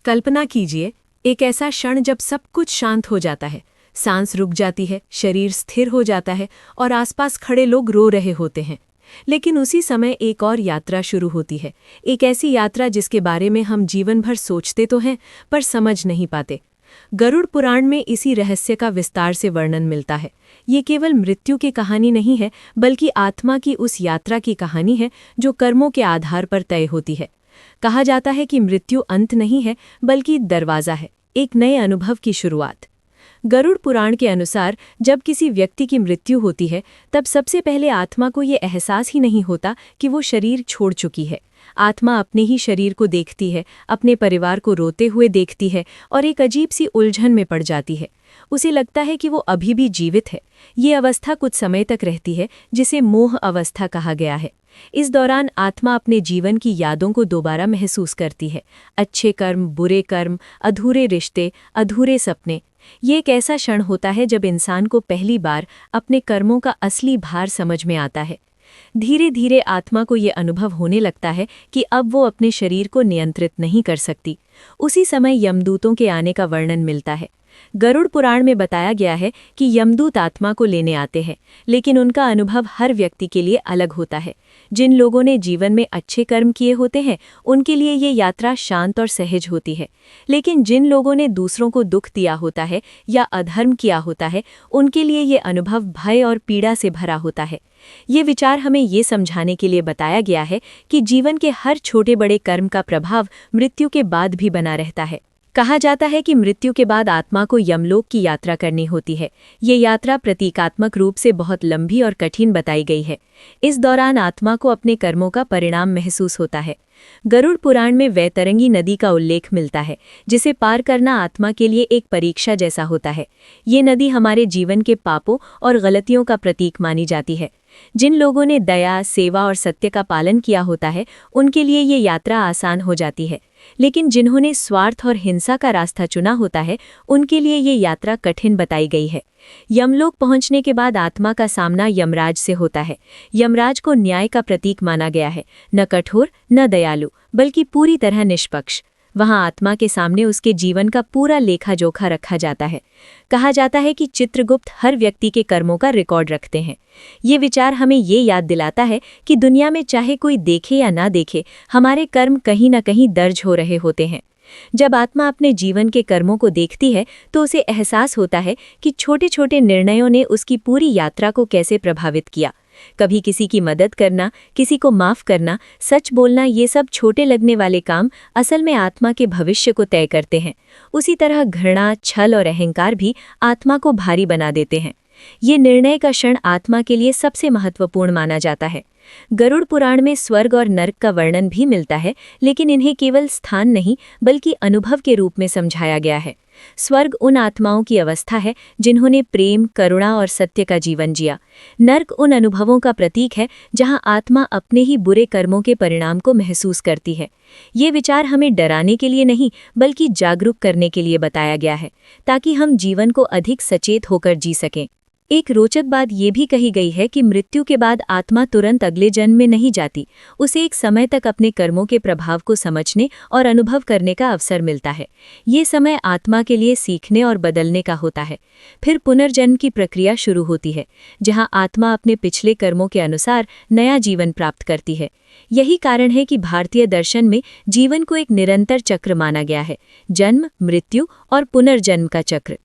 कल्पना कीजिए, एक ऐसा क्षण जब सब कुछ शांत हो जाता है, सांस रुक जाती है, शरीर स्थिर हो जाता है और आसपास खड़े लोग रो रहे होते हैं। लेकिन उसी समय एक और यात्रा शुरू होती है, एक ऐसी यात्रा जिसके बारे में हम जीवन भर सोचते तो हैं पर समझ नहीं पाते। गरुड़ पुराण में इसी रहस्य का विस्तार से वर्णन मिलता है। ये केवल मृत्यु की कहानी नहीं है, बल्कि आत्मा की उस यात्रा की कहानी है जो कर्मों के आधार पर तय होती है। कहा जाता है कि मृत्यु अंत नहीं है, बल्कि दरवाज़ा है, एक नए अनुभव की शुरुआत। गरुड़ पुराण के अनुसार जब किसी व्यक्ति की मृत्यु होती है, तब सबसे पहले आत्मा को ये एहसास ही नहीं होता कि वो शरीर छोड़ चुकी है। आत्मा अपने ही शरीर को देखती है, अपने परिवार को रोते हुए देखती है और एक अजीब सी उलझन में पड़ जाती है। उसे लगता है कि वो अभी भी जीवित है। ये अवस्था कुछ समय तक रहती है, जिसे मोह अवस्था कहा गया है। इस दौरान आत्मा अपने जीवन की यादों को दोबारा महसूस करती है। अच्छे कर्म, बुरे कर्म, अधूरे रिश्ते, अधूरे सपने। ये एक ऐसा क्षण होता है जब इंसान को पहली बार अपने कर्मों का असली भार समझ में आता है। धीरे धीरे आत्मा को ये अनुभव होने लगता है कि अब वो अपने शरीर को नियंत्रित नहीं कर सकती। उसी समय यमदूतों के आने का वर्णन मिलता है। गरुड़ पुराण में बताया गया है कि यमदूत आत्मा को लेने आते हैं, लेकिन उनका अनुभव हर व्यक्ति के लिए अलग होता है। जिन लोगों ने जीवन में अच्छे कर्म किए होते हैं, उनके लिए ये यात्रा शांत और सहज होती है। लेकिन जिन लोगों ने दूसरों को दुख दिया होता है या अधर्म किया होता है, उनके लिए ये अनुभव भय और पीड़ा से भरा होता है। ये विचार हमें ये समझाने के लिए बताया गया है कि जीवन के हर छोटे बड़े कर्म का प्रभाव मृत्यु के बाद भी बना रहता है। कहा जाता है कि मृत्यु के बाद आत्मा को यमलोक की यात्रा करनी होती है। ये यात्रा प्रतीकात्मक रूप से बहुत लंबी और कठिन बताई गई है। इस दौरान आत्मा को अपने कर्मों का परिणाम महसूस होता है। गरुड़ पुराण में वैतरंगी नदी का उल्लेख मिलता है, जिसे पार करना आत्मा के लिए एक परीक्षा जैसा होता है। ये नदी हमारे जीवन के पापों और गलतियों का प्रतीक मानी जाती है। जिन लोगों ने दया, सेवा और सत्य का पालन किया होता है, उनके लिए ये यात्रा आसान हो जाती है। लेकिन जिन्होंने स्वार्थ और हिंसा का रास्ता चुना होता है, उनके लिए ये यात्रा कठिन बताई गई है। यमलोक पहुंचने के बाद आत्मा का सामना यमराज से होता है। यमराज को न्याय का प्रतीक माना गया है, न कठोर न दयालु, बल्कि पूरी तरह निष्पक्ष। वहां आत्मा के सामने उसके जीवन का पूरा लेखा जोखा रखा जाता है। कहा जाता है कि चित्रगुप्त हर व्यक्ति के कर्मों का रिकॉर्ड रखते हैं। ये विचार हमें ये याद दिलाता है कि दुनिया में चाहे कोई देखे या ना देखे, हमारे कर्म कहीं न कहीं दर्ज हो रहे होते हैं। जब आत्मा अपने जीवन के कर्मों को देखती है, तो उसे एहसास होता है कि छोटे छोटे निर्णयों ने उसकी पूरी यात्रा को कैसे प्रभावित किया। कभी किसी की मदद करना, किसी को माफ करना, सच बोलना, ये सब छोटे लगने वाले काम असल में आत्मा के भविष्य को तय करते हैं। उसी तरह घृणा, छल और अहंकार भी आत्मा को भारी बना देते हैं। ये निर्णय का क्षण आत्मा के लिए सबसे महत्वपूर्ण माना जाता है। गरुड़ पुराण में स्वर्ग और नर्क का वर्णन भी मिलता है, लेकिन इन्हें केवल स्थान नहीं बल्कि अनुभव के रूप में समझाया गया है। स्वर्ग उन आत्माओं की अवस्था है जिन्होंने प्रेम, करुणा और सत्य का जीवन जिया। नर्क उन अनुभवों का प्रतीक है जहां आत्मा अपने ही बुरे कर्मों के परिणाम को महसूस करती है। ये विचार हमें डराने के लिए नहीं बल्कि जागरूक करने के लिए बताया गया है, ताकि हम जीवन को अधिक सचेत होकर जी सकें। एक रोचक बात यह भी कही गई है कि मृत्यु के बाद आत्मा तुरंत अगले जन्म में नहीं जाती। उसे एक समय तक अपने कर्मों के प्रभाव को समझने और अनुभव करने का अवसर मिलता है। ये समय आत्मा के लिए सीखने और बदलने का होता है। फिर पुनर्जन्म की प्रक्रिया शुरू होती है, जहां आत्मा अपने पिछले कर्मों के अनुसार नया जीवन प्राप्त करती है। यही कारण है कि भारतीय दर्शन में जीवन को एक निरंतर चक्र माना गया है, जन्म, मृत्यु और पुनर्जन्म का चक्र।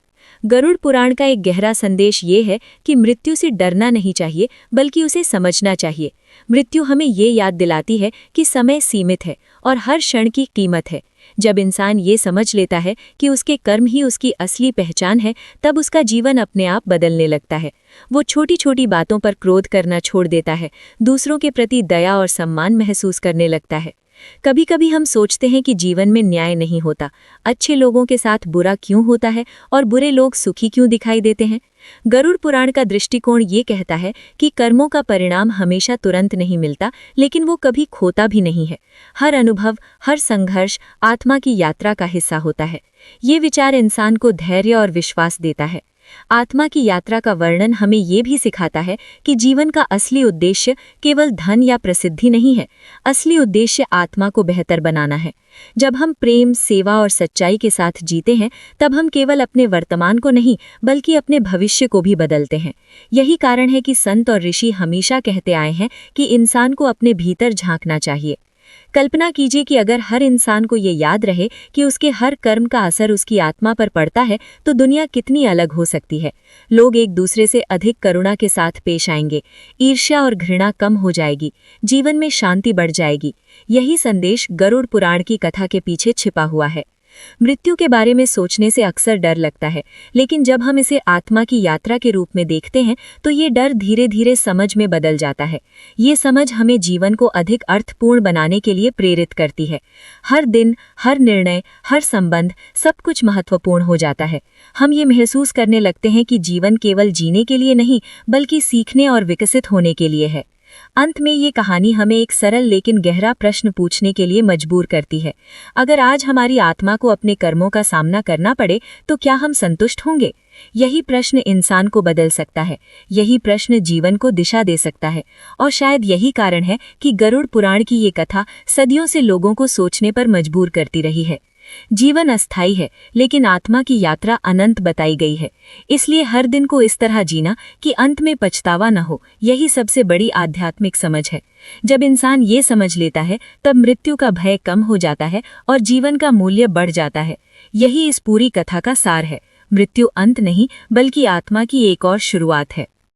गरुड़ पुराण का एक गहरा संदेश ये है कि मृत्यु से डरना नहीं चाहिए बल्कि उसे समझना चाहिए। मृत्यु हमें ये याद दिलाती है कि समय सीमित है और हर क्षण की कीमत है। जब इंसान ये समझ लेता है कि उसके कर्म ही उसकी असली पहचान है, तब उसका जीवन अपने आप बदलने लगता है। वो छोटी छोटी बातों पर क्रोध करना छोड़ देता है, दूसरों के प्रति दया और सम्मान महसूस करने लगता है। कभी कभी हम सोचते हैं कि जीवन में न्याय नहीं होता, अच्छे लोगों के साथ बुरा क्यों होता है और बुरे लोग सुखी क्यों दिखाई देते हैं। गरुड़ पुराण का दृष्टिकोण ये कहता है कि कर्मों का परिणाम हमेशा तुरंत नहीं मिलता, लेकिन वो कभी खोता भी नहीं है। हर अनुभव, हर संघर्ष आत्मा की यात्रा का हिस्सा होता है। ये विचार इंसान को धैर्य और विश्वास देता है। आत्मा की यात्रा का वर्णन हमें ये भी सिखाता है कि जीवन का असली उद्देश्य केवल धन या प्रसिद्धि नहीं है। असली उद्देश्य आत्मा को बेहतर बनाना है। जब हम प्रेम, सेवा और सच्चाई के साथ जीते हैं, तब हम केवल अपने वर्तमान को नहीं बल्कि अपने भविष्य को भी बदलते हैं। यही कारण है कि संत और ऋषि हमेशा कहते आए हैं कि इंसान को अपने भीतर झांकना चाहिए। कल्पना कीजिए कि अगर हर इंसान को ये याद रहे कि उसके हर कर्म का असर उसकी आत्मा पर पड़ता है, तो दुनिया कितनी अलग हो सकती है। लोग एक दूसरे से अधिक करुणा के साथ पेश आएंगे, ईर्ष्या और घृणा कम हो जाएगी, जीवन में शांति बढ़ जाएगी। यही संदेश गरुड़ पुराण की कथा के पीछे छिपा हुआ है। मृत्यु के बारे में सोचने से अक्सर डर लगता है, लेकिन जब हम इसे आत्मा की यात्रा के रूप में देखते हैं तो ये डर धीरे धीरे समझ में बदल जाता है। ये समझ हमें जीवन को अधिक अर्थपूर्ण बनाने के लिए प्रेरित करती है। हर दिन, हर निर्णय, हर संबंध, सब कुछ महत्वपूर्ण हो जाता है। हम ये महसूस करने लगते हैं कि जीवन केवल जीने के लिए नहीं बल्कि सीखने और विकसित होने के लिए है। अंत में ये कहानी हमें एक सरल लेकिन गहरा प्रश्न पूछने के लिए मजबूर करती है। अगर आज हमारी आत्मा को अपने कर्मों का सामना करना पड़े तो क्या हम संतुष्ट होंगे? यही प्रश्न इंसान को बदल सकता है। यही प्रश्न जीवन को दिशा दे सकता है। और शायद यही कारण है कि गरुड़ पुराण की ये कथा सदियों से लोगों को सोचने पर मजबूर करती रही है। जीवन अस्थायी है, लेकिन आत्मा की यात्रा अनंत बताई गई है। इसलिए हर दिन को इस तरह जीना कि अंत में पछतावा न हो, यही सबसे बड़ी आध्यात्मिक समझ है। जब इंसान ये समझ लेता है, तब मृत्यु का भय कम हो जाता है और जीवन का मूल्य बढ़ जाता है। यही इस पूरी कथा का सार है। मृत्यु अंत नहीं, बल्कि आत्मा की एक और शुरुआत है।